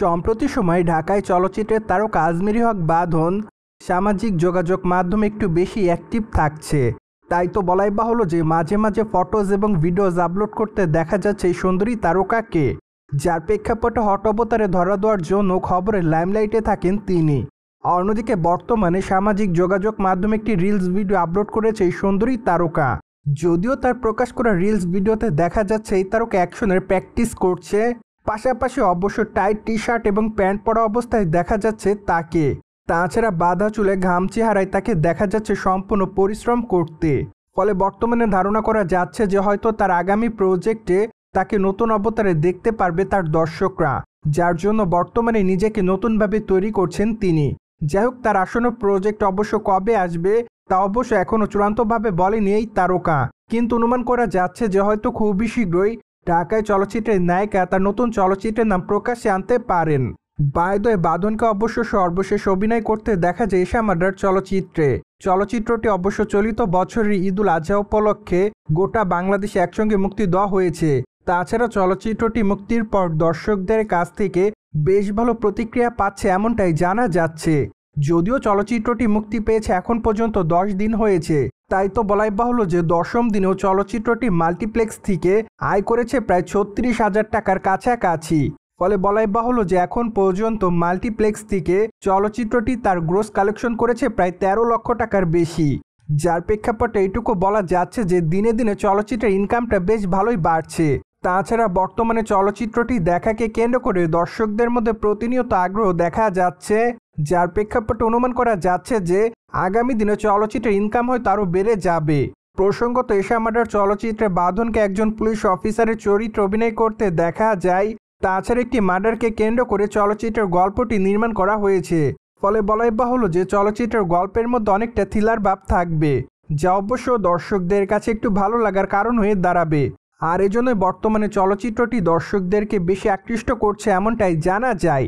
সম্প্রতি সময়ে ঢাকায় চলচ্চিত্রের তারকা আজমেরী হক বাঁধন সামাজিক যোগাযোগ মাধ্যমে একটু বেশি অ্যাক্টিভ থাকছে। তাই তো বলাই বাহুল্য যে মাঝে মাঝে ফটোজ এবং ভিডিওজ আপলোড করতে দেখা যাচ্ছে এই সুন্দরী তারকাকে, যার প্রেক্ষাপটে হট অবতারে ধরা দেওয়ার জন্য খবরের লাইমলাইটে থাকেন তিনি। অন্যদিকে বর্তমানে সামাজিক যোগাযোগ মাধ্যমে একটি রিলস ভিডিও আপলোড করেছে এই সুন্দরী তারকা। যদিও তার প্রকাশ করা রিলস ভিডিওতে দেখা যাচ্ছে এই তারকা অ্যাকশনের প্র্যাকটিস করছে, পাশাপাশি অবশ্য টাইট টি শার্ট এবং প্যান্ট পরা অবস্থায় দেখা যাচ্ছে তাকে। তাছাড়া বাঁধা চুলে ঘাম চেহারায় তাকে দেখা যাচ্ছে সম্পূর্ণ পরিশ্রম করতে। ফলে বর্তমানে ধারণা করা যাচ্ছে যে হয়তো তার আগামী প্রজেক্টে তাকে নতুন অবতারে দেখতে পারবে তার দর্শকরা, যার জন্য বর্তমানে নিজেকে নতুনভাবে তৈরি করছেন তিনি। যাই হোক, তার আসন্ন প্রজেক্ট অবশ্য কবে আসবে তা অবশ্য এখনও চূড়ান্তভাবে বলেনি এই তারকা, কিন্তু অনুমান করা যাচ্ছে যে হয়তো খুবই শীঘ্রই ঢাকায় চলচ্চিত্রের নায়িকা তার নতুন চলচ্চিত্রের নাম প্রকাশ্যে আনতে পারেন। বাই দ্য ওয়ে, বাঁধনকে অবশ্য সর্বশেষ অভিনয় করতে দেখা যায় এশা মার্ডার চলচ্চিত্রে। চলচ্চিত্রটি অবশ্য চলিত বছরের ঈদুল আজহা উপলক্ষে গোটা বাংলাদেশে একসঙ্গে মুক্তি দেওয়া হয়েছে। তাছাড়া চলচ্চিত্রটি মুক্তির পর দর্শকদের কাছ থেকে বেশ ভালো প্রতিক্রিয়া পাচ্ছে এমনটাই জানা যাচ্ছে। যদিও চলচ্চিত্রটি মুক্তি পেয়েছে এখন পর্যন্ত 10 দিন হয়েছে, তাই তো বলাই বাহুল্য যে 10ম দিনেও চলচ্চিত্রটি মাল্টিপ্লেক্স থেকে আয় করেছে প্রায় 36,000 টাকার কাছাকাছি। ফলে বলাই বাহুল্য যে এখন পর্যন্ত মাল্টিপ্লেক্স থেকে চলচ্চিত্রটি তার গ্রোস কালেকশন করেছে প্রায় 13 লক্ষ টাকার বেশি, যার প্রেক্ষাপটে এইটুকু বলা যাচ্ছে যে দিনে দিনে চলচ্চিত্রের ইনকামটা বেশ ভালোই বাড়ছে। তাছাড়া বর্তমানে চলচ্চিত্রটি দেখাকে কেন্দ্র করে দর্শকদের মধ্যে প্রতিনিয়ত আগ্রহ দেখা যাচ্ছে, যার প্রেক্ষাপটে অনুমান করা যাচ্ছে যে আগামী দিনে চলচ্চিত্রের ইনকাম হয়তো আরও বেড়ে যাবে। প্রসঙ্গত, এশা মার্ডার চলচ্চিত্রে বাঁধনকে একজন পুলিশ অফিসারের চরিত্রে অভিনয় করতে দেখা যায়। তাছাড়া একটি মার্ডারকে কেন্দ্র করে চলচ্চিত্রের গল্পটি নির্মাণ করা হয়েছে। ফলে বলাই বাহুল্য যে চলচ্চিত্রের গল্পের মধ্যে অনেকটা থ্রিলার ভাব থাকবে, যা অবশ্য দর্শকদের কাছে একটু ভালো লাগার কারণ হয়ে দাঁড়াবে। আর এজন্যই বর্তমানে চলচ্চিত্রটি দর্শকদেরকে বেশি আকৃষ্ট করছে এমনটাই জানা যায়।